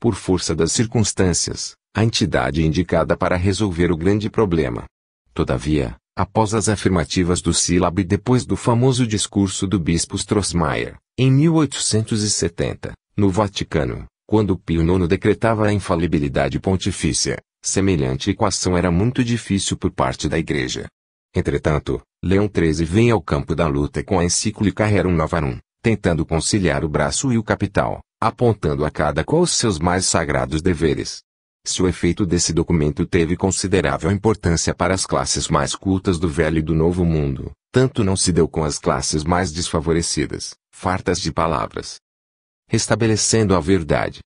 por força das circunstâncias, a entidade indicada para resolver o grande problema. Todavia, após as afirmativas do sílabe e depois do famoso discurso do bispo Strossmayer, em 1870, no Vaticano, quando Pio IX decretava a infalibilidade pontifícia, semelhante equação era muito difícil por parte da Igreja. Entretanto, Leão XIII vem ao campo da luta com a encíclica Rerum Novarum, tentando conciliar o braço e o capital, apontando a cada qual os seus mais sagrados deveres. Se o efeito desse documento teve considerável importância para as classes mais cultas do Velho e do Novo Mundo, tanto não se deu com as classes mais desfavorecidas, fartas de palavras. Restabelecendo a verdade.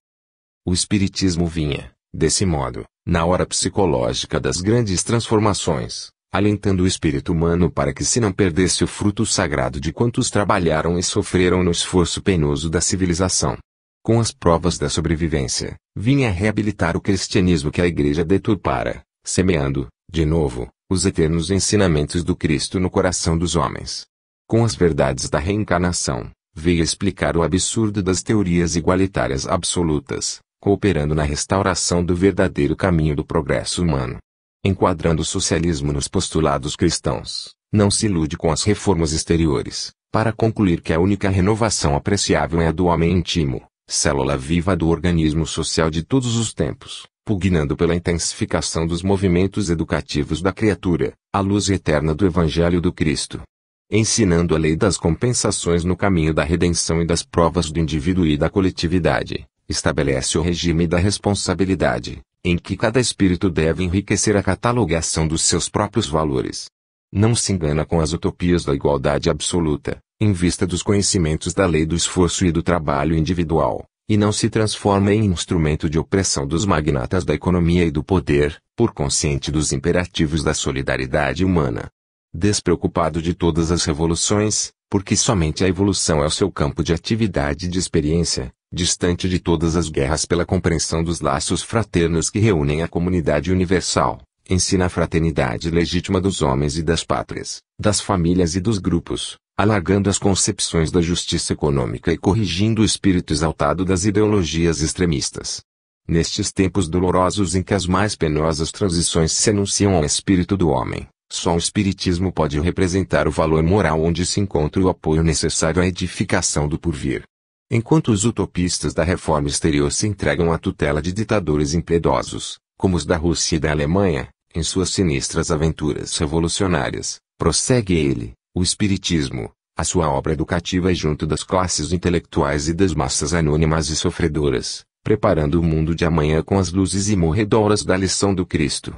O Espiritismo vinha, desse modo, na hora psicológica das grandes transformações, alentando o espírito humano para que se não perdesse o fruto sagrado de quantos trabalharam e sofreram no esforço penoso da civilização. Com as provas da sobrevivência, vinha reabilitar o cristianismo que a Igreja deturpara, semeando, de novo, os eternos ensinamentos do Cristo no coração dos homens. Com as verdades da reencarnação, veio explicar o absurdo das teorias igualitárias absolutas, cooperando na restauração do verdadeiro caminho do progresso humano. Enquadrando o socialismo nos postulados cristãos, não se ilude com as reformas exteriores, para concluir que a única renovação apreciável é a do homem íntimo, célula viva do organismo social de todos os tempos, pugnando pela intensificação dos movimentos educativos da criatura, a luz eterna do Evangelho do Cristo. Ensinando a lei das compensações no caminho da redenção e das provas do indivíduo e da coletividade, estabelece o regime da responsabilidade, em que cada espírito deve enriquecer a catalogação dos seus próprios valores. Não se engana com as utopias da igualdade absoluta, em vista dos conhecimentos da lei do esforço e do trabalho individual, e não se transforma em instrumento de opressão dos magnatas da economia e do poder, por consciente dos imperativos da solidariedade humana. Despreocupado de todas as revoluções, porque somente a evolução é o seu campo de atividade e de experiência, distante de todas as guerras pela compreensão dos laços fraternos que reúnem a comunidade universal, ensina a fraternidade legítima dos homens e das pátrias, das famílias e dos grupos, alargando as concepções da justiça econômica e corrigindo o espírito exaltado das ideologias extremistas. Nestes tempos dolorosos em que as mais penosas transições se anunciam ao espírito do homem, só o Espiritismo pode representar o valor moral onde se encontra o apoio necessário à edificação do porvir. Enquanto os utopistas da reforma exterior se entregam à tutela de ditadores impiedosos, como os da Rússia e da Alemanha, em suas sinistras aventuras revolucionárias, prossegue ele, o Espiritismo, a sua obra educativa junto das classes intelectuais e das massas anônimas e sofredoras, preparando o mundo de amanhã com as luzes imorredoras da lição do Cristo.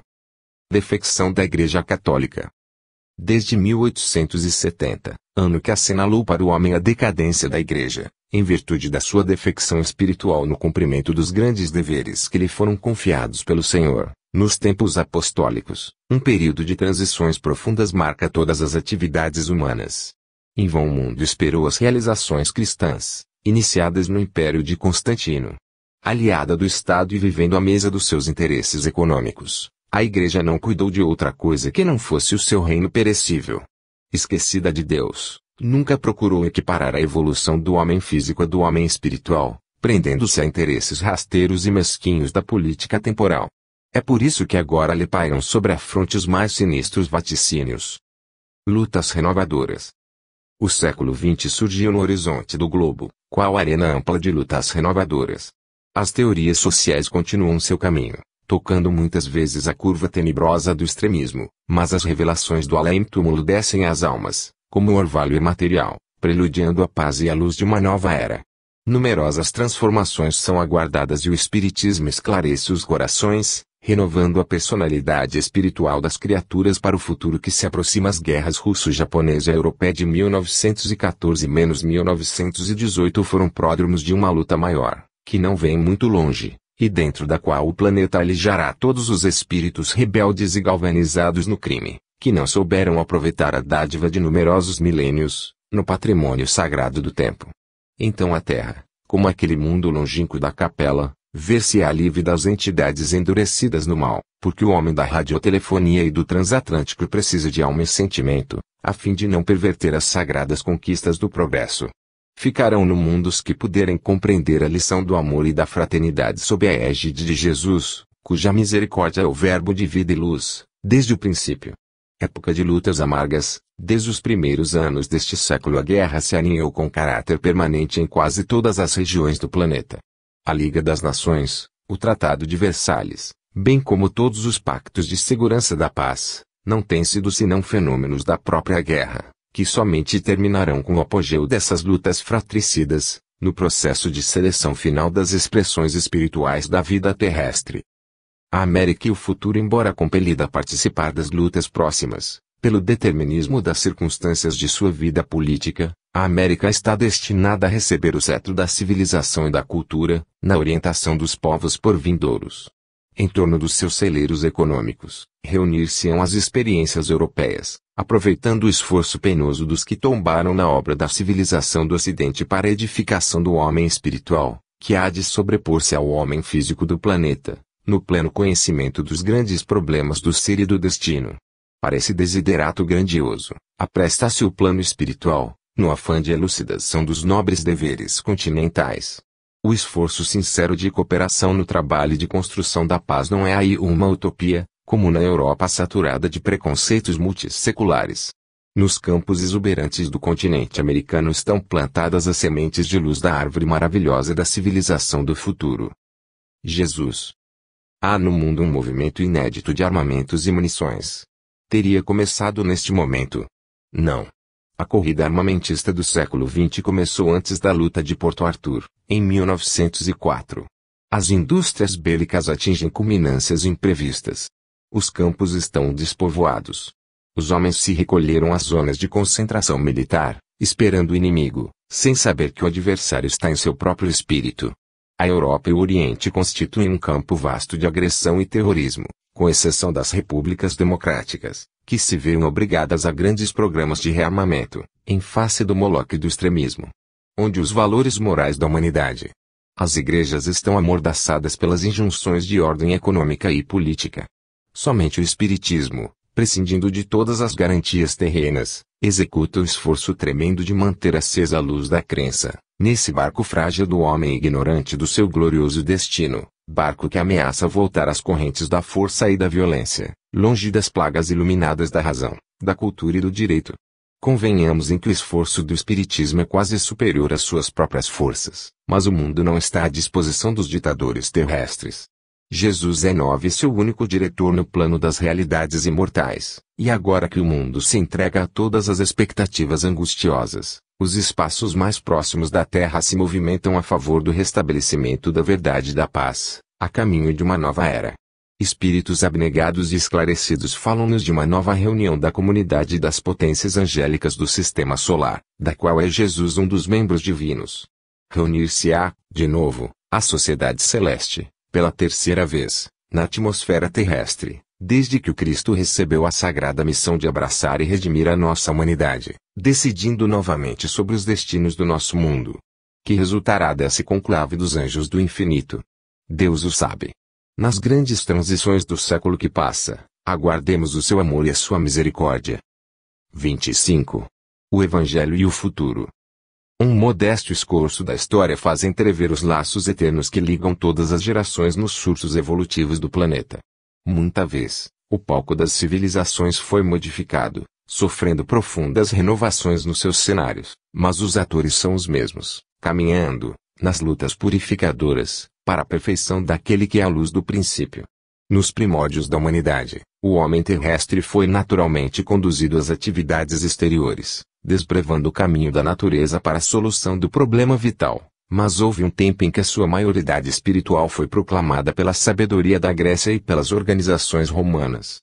Defecção da Igreja Católica. Desde 1870, ano que assinalou para o homem a decadência da Igreja, em virtude da sua defecção espiritual no cumprimento dos grandes deveres que lhe foram confiados pelo Senhor, nos tempos apostólicos, um período de transições profundas marca todas as atividades humanas. Em vão o mundo esperou as realizações cristãs, iniciadas no Império de Constantino. Aliada do Estado e vivendo à mesa dos seus interesses econômicos, a Igreja não cuidou de outra coisa que não fosse o seu reino perecível. Esquecida de Deus, nunca procurou equiparar a evolução do homem físico à do homem espiritual, prendendo-se a interesses rasteiros e mesquinhos da política temporal. É por isso que agora lhe pairam sobre a fronte os mais sinistros vaticínios. Lutas renovadoras. O século XX surgiu no horizonte do globo, qual arena ampla de lutas renovadoras. As teorias sociais continuam seu caminho, tocando muitas vezes a curva tenebrosa do extremismo, mas as revelações do além-túmulo descem às almas, como um orvalho imaterial, preludiando a paz e a luz de uma nova era. Numerosas transformações são aguardadas e o Espiritismo esclarece os corações, renovando a personalidade espiritual das criaturas para o futuro que se aproxima. As guerras russo-japonesa e europeia de 1914-1918 foram pródromos de uma luta maior, que não vem muito longe, e dentro da qual o planeta alijará todos os espíritos rebeldes e galvanizados no crime, que não souberam aproveitar a dádiva de numerosos milênios, no patrimônio sagrado do tempo. Então a Terra, como aquele mundo longínquo da capela, ver-se-á livre das entidades endurecidas no mal, porque o homem da radiotelefonia e do transatlântico precisa de alma e sentimento, a fim de não perverter as sagradas conquistas do progresso. Ficarão no mundo os que puderem compreender a lição do amor e da fraternidade sob a égide de Jesus, cuja misericórdia é o verbo de vida e luz, desde o princípio. Época de lutas amargas, desde os primeiros anos deste século a guerra se aninhou com caráter permanente em quase todas as regiões do planeta. A Liga das Nações, o Tratado de Versalhes, bem como todos os pactos de segurança da paz, não têm sido senão fenômenos da própria guerra, que somente terminarão com o apogeu dessas lutas fratricidas, no processo de seleção final das expressões espirituais da vida terrestre. A América e o futuro, embora compelida a participar das lutas próximas, pelo determinismo das circunstâncias de sua vida política, a América está destinada a receber o cetro da civilização e da cultura, na orientação dos povos por vindouros. Em torno dos seus celeiros econômicos, reunir-se-ão as experiências europeias, aproveitando o esforço penoso dos que tombaram na obra da civilização do Ocidente para a edificação do homem espiritual, que há de sobrepor-se ao homem físico do planeta, no pleno conhecimento dos grandes problemas do ser e do destino. Para esse desiderato grandioso, apresta-se o plano espiritual, no afã de elucidação dos nobres deveres continentais. O esforço sincero de cooperação no trabalho de construção da paz não é aí uma utopia, como na Europa saturada de preconceitos multisseculares. Nos campos exuberantes do continente americano estão plantadas as sementes de luz da árvore maravilhosa da civilização do futuro. Jesus. Há no mundo um movimento inédito de armamentos e munições. Teria começado neste momento? Não. A corrida armamentista do século XX começou antes da luta de Porto Arthur, em 1904. As indústrias bélicas atingem culminâncias imprevistas. Os campos estão despovoados. Os homens se recolheram às zonas de concentração militar, esperando o inimigo, sem saber que o adversário está em seu próprio espírito. A Europa e o Oriente constituem um campo vasto de agressão e terrorismo, com exceção das repúblicas democráticas, que se veem obrigadas a grandes programas de rearmamento, em face do moloque do extremismo. Onde os valores morais da humanidade. As igrejas estão amordaçadas pelas injunções de ordem econômica e política. Somente o Espiritismo, prescindindo de todas as garantias terrenas, executa o esforço tremendo de manter acesa a luz da crença, nesse barco frágil do homem ignorante do seu glorioso destino, barco que ameaça voltar às correntes da força e da violência, longe das plagas iluminadas da razão, da cultura e do direito. Convenhamos em que o esforço do Espiritismo é quase superior às suas próprias forças, mas o mundo não está à disposição dos ditadores terrestres. Jesus é novo e seu único diretor no plano das realidades imortais, e agora que o mundo se entrega a todas as expectativas angustiosas, os espaços mais próximos da Terra se movimentam a favor do restabelecimento da verdade e da paz, a caminho de uma nova era. Espíritos abnegados e esclarecidos falam-nos de uma nova reunião da comunidade das potências angélicas do Sistema Solar, da qual é Jesus um dos membros divinos. Reunir-se-á, de novo, a sociedade celeste, pela terceira vez, na atmosfera terrestre, desde que o Cristo recebeu a sagrada missão de abraçar e redimir a nossa humanidade, decidindo novamente sobre os destinos do nosso mundo. Que resultará desse conclave dos anjos do infinito? Deus o sabe. Nas grandes transições do século que passa, aguardemos o seu amor e a sua misericórdia. 25. O Evangelho e o futuro. Um modesto escorço da história faz entrever os laços eternos que ligam todas as gerações nos surtos evolutivos do planeta. Muita vez, o palco das civilizações foi modificado, sofrendo profundas renovações nos seus cenários, mas os atores são os mesmos, caminhando, nas lutas purificadoras, para a perfeição daquele que é a luz do princípio. Nos primórdios da humanidade, o homem terrestre foi naturalmente conduzido às atividades exteriores, desbravando o caminho da natureza para a solução do problema vital, mas houve um tempo em que a sua maioridade espiritual foi proclamada pela sabedoria da Grécia e pelas organizações romanas.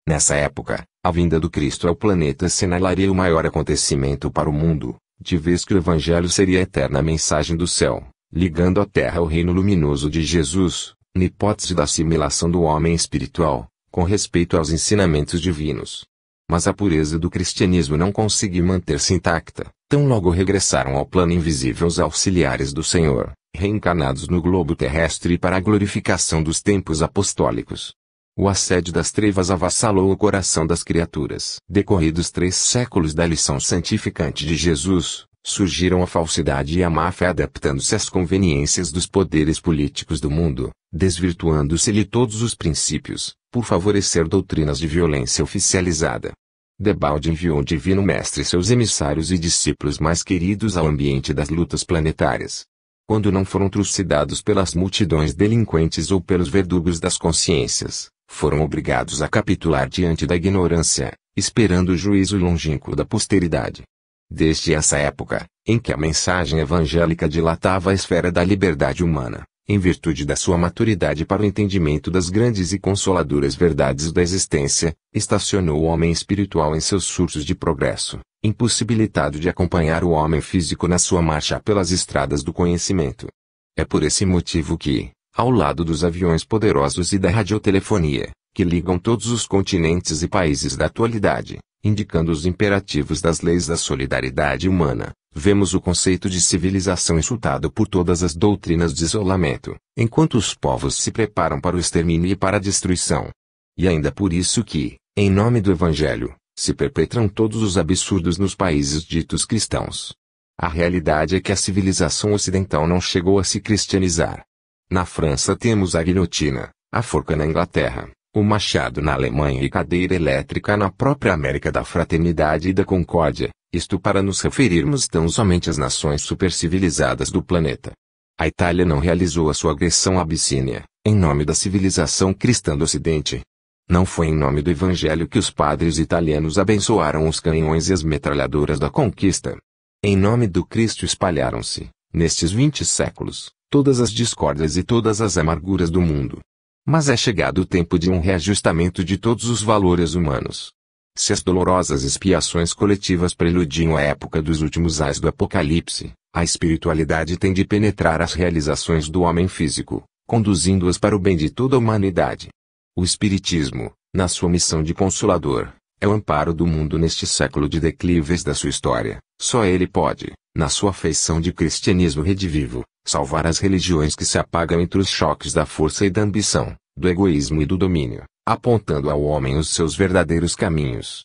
Nessa época, a vinda do Cristo ao planeta assinalaria o maior acontecimento para o mundo, de vez que o Evangelho seria a eterna mensagem do céu, ligando a terra ao reino luminoso de Jesus, na hipótese da assimilação do homem espiritual, com respeito aos ensinamentos divinos. Mas a pureza do cristianismo não conseguiu manter-se intacta, tão logo regressaram ao plano invisível os auxiliares do Senhor, reencarnados no globo terrestre para a glorificação dos tempos apostólicos. O assédio das trevas avassalou o coração das criaturas. Decorridos 3 séculos da lição santificante de Jesus, Surgiram a falsidade e a má-fé adaptando-se às conveniências dos poderes políticos do mundo, desvirtuando-se-lhe todos os princípios, por favorecer doutrinas de violência oficializada. Debalde enviou o Divino Mestre seus emissários e discípulos mais queridos ao ambiente das lutas planetárias. Quando não foram trucidados pelas multidões delinquentes ou pelos verdugos das consciências, foram obrigados a capitular diante da ignorância, esperando o juízo longínquo da posteridade. Desde essa época, em que a mensagem evangélica dilatava a esfera da liberdade humana, em virtude da sua maturidade para o entendimento das grandes e consoladoras verdades da existência, estacionou o homem espiritual em seus surtos de progresso, impossibilitado de acompanhar o homem físico na sua marcha pelas estradas do conhecimento. É por esse motivo que, ao lado dos aviões poderosos e da radiotelefonia, que ligam todos os continentes e países da atualidade, indicando os imperativos das leis da solidariedade humana, vemos o conceito de civilização insultado por todas as doutrinas de isolamento, enquanto os povos se preparam para o extermínio e para a destruição. E ainda por isso que, em nome do Evangelho, se perpetram todos os absurdos nos países ditos cristãos. A realidade é que a civilização ocidental não chegou a se cristianizar. Na França temos a guilhotina, a forca na Inglaterra, o machado na Alemanha e cadeira elétrica na própria América da Fraternidade e da Concórdia, isto para nos referirmos tão somente às nações supercivilizadas do planeta. A Itália não realizou a sua agressão à Abissínia, em nome da civilização cristã do Ocidente. Não foi em nome do Evangelho que os padres italianos abençoaram os canhões e as metralhadoras da conquista. Em nome do Cristo espalharam-se, nestes 20 séculos, todas as discórdias e todas as amarguras do mundo. Mas é chegado o tempo de um reajustamento de todos os valores humanos. Se as dolorosas expiações coletivas preludiam a época dos últimos ais do Apocalipse, a espiritualidade tem de penetrar as realizações do homem físico, conduzindo-as para o bem de toda a humanidade. O Espiritismo, na sua missão de consolador, é o amparo do mundo neste século de declives da sua história. Só ele pode, na sua feição de cristianismo redivivo, salvar as religiões que se apagam entre os choques da força e da ambição, do egoísmo e do domínio, apontando ao homem os seus verdadeiros caminhos.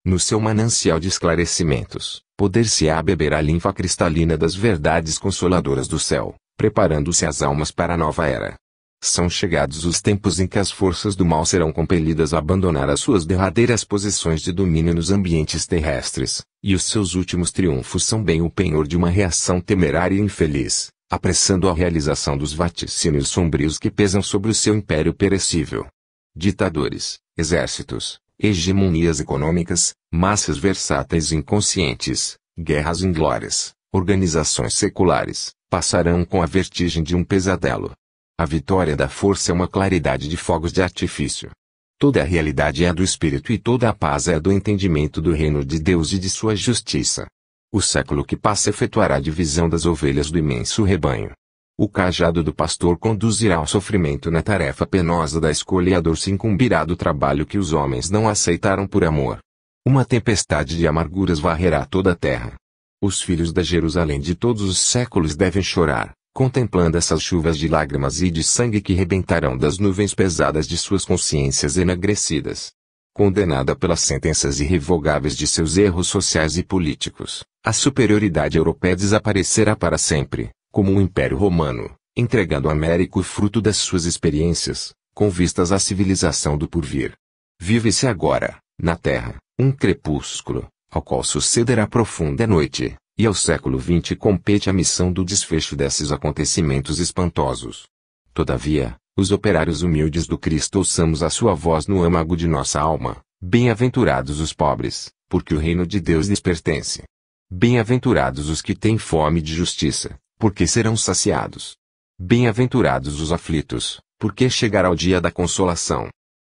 No seu manancial de esclarecimentos, poder-se-á beber a linfa cristalina das verdades consoladoras do céu, preparando-se as almas para a nova era. São chegados os tempos em que as forças do mal serão compelidas a abandonar as suas derradeiras posições de domínio nos ambientes terrestres, e os seus últimos triunfos são bem o penhor de uma reação temerária e infeliz, apressando a realização dos vaticínios sombrios que pesam sobre o seu império perecível. Ditadores, exércitos, hegemonias econômicas, massas versáteis e inconscientes, guerras inglórias, organizações seculares, passarão com a vertigem de um pesadelo. A vitória da força é uma claridade de fogos de artifício. Toda a realidade é a do Espírito e toda a paz é a do entendimento do reino de Deus e de sua justiça. O século que passa efetuará a divisão das ovelhas do imenso rebanho. O cajado do pastor conduzirá ao sofrimento na tarefa penosa da escolha e a dor se incumbirá do trabalho que os homens não aceitaram por amor. Uma tempestade de amarguras varrerá toda a terra. Os filhos da Jerusalém de todos os séculos devem chorar, contemplando essas chuvas de lágrimas e de sangue que rebentarão das nuvens pesadas de suas consciências enegrecidas. Condenada pelas sentenças irrevogáveis de seus erros sociais e políticos, a superioridade europeia desaparecerá para sempre, como o Império Romano, entregando à América o fruto das suas experiências, com vistas à civilização do porvir. Vive-se agora, na Terra, um crepúsculo, ao qual sucederá profunda noite, e ao século XX compete a missão do desfecho desses acontecimentos espantosos. Todavia, os operários humildes do Cristo ouçamos a sua voz no âmago de nossa alma. Bem-aventurados os pobres, porque o reino de Deus lhes pertence. Bem-aventurados os que têm fome de justiça, porque serão saciados. Bem-aventurados os aflitos, porque chegará o dia da consolação.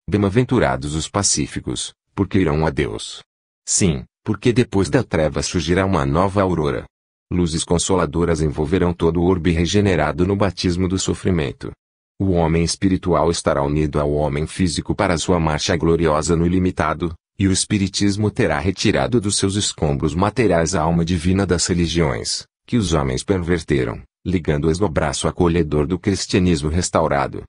Bem-aventurados os pacíficos, porque irão a Deus. Sim, porque depois da treva surgirá uma nova aurora. Luzes consoladoras envolverão todo o orbe regenerado no batismo do sofrimento. O homem espiritual estará unido ao homem físico para sua marcha gloriosa no ilimitado, e o espiritismo terá retirado dos seus escombros materiais a alma divina das religiões, que os homens perverteram, ligando-as no braço acolhedor do cristianismo restaurado.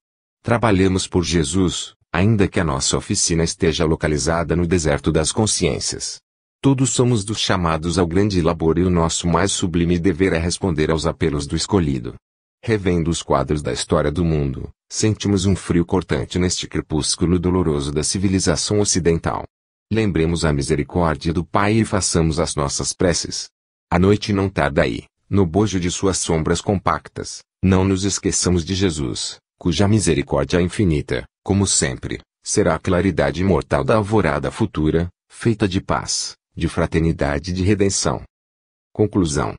Trabalhemos por Jesus, ainda que a nossa oficina esteja localizada no deserto das consciências. Todos somos dos chamados ao grande labor e o nosso mais sublime dever é responder aos apelos do escolhido. Revendo os quadros da história do mundo, sentimos um frio cortante neste crepúsculo doloroso da civilização ocidental. Lembremos a misericórdia do Pai e façamos as nossas preces. A noite não tarda aí, no bojo de suas sombras compactas, não nos esqueçamos de Jesus, cuja misericórdia é infinita, como sempre, será a claridade imortal da alvorada futura, feita de paz, de fraternidade e de redenção. Conclusão.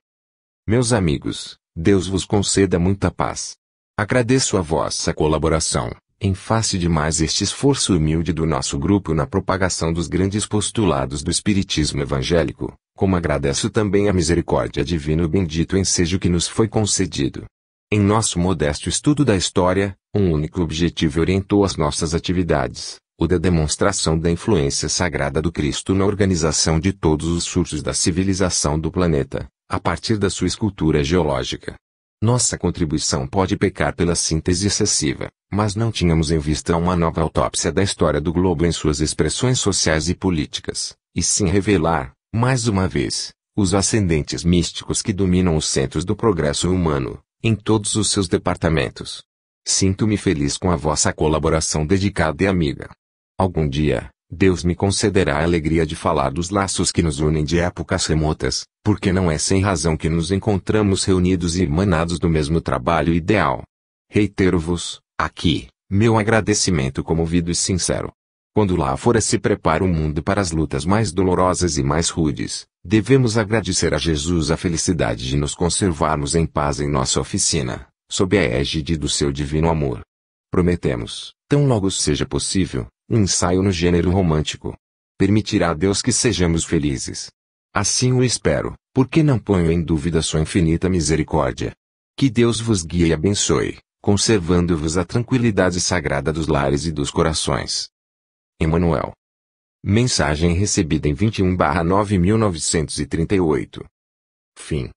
Meus amigos, Deus vos conceda muita paz. Agradeço a vossa colaboração, em face de mais este esforço humilde do nosso grupo na propagação dos grandes postulados do Espiritismo evangélico, como agradeço também a misericórdia divina e o bendito ensejo que nos foi concedido. Em nosso modesto estudo da história, um único objetivo orientou as nossas atividades, o da demonstração da influência sagrada do Cristo na organização de todos os surtos da civilização do planeta, a partir da sua escultura geológica. Nossa contribuição pode pecar pela síntese excessiva, mas não tínhamos em vista uma nova autópsia da história do globo em suas expressões sociais e políticas, e sim revelar, mais uma vez, os ascendentes místicos que dominam os centros do progresso humano, em todos os seus departamentos. Sinto-me feliz com a vossa colaboração dedicada e amiga. Algum dia, Deus me concederá a alegria de falar dos laços que nos unem de épocas remotas, porque não é sem razão que nos encontramos reunidos e emanados do mesmo trabalho ideal. Reitero-vos, aqui, meu agradecimento comovido e sincero. Quando lá fora se prepara o mundo para as lutas mais dolorosas e mais rudes, devemos agradecer a Jesus a felicidade de nos conservarmos em paz em nossa oficina, sob a égide do seu divino amor. Prometemos, tão logo seja possível, um ensaio no gênero romântico. Permitirá Deus que sejamos felizes. Assim o espero, porque não ponho em dúvida sua infinita misericórdia. Que Deus vos guie e abençoe, conservando-vos a tranquilidade sagrada dos lares e dos corações. Emmanuel. Mensagem recebida em 21/9/1938. Fim.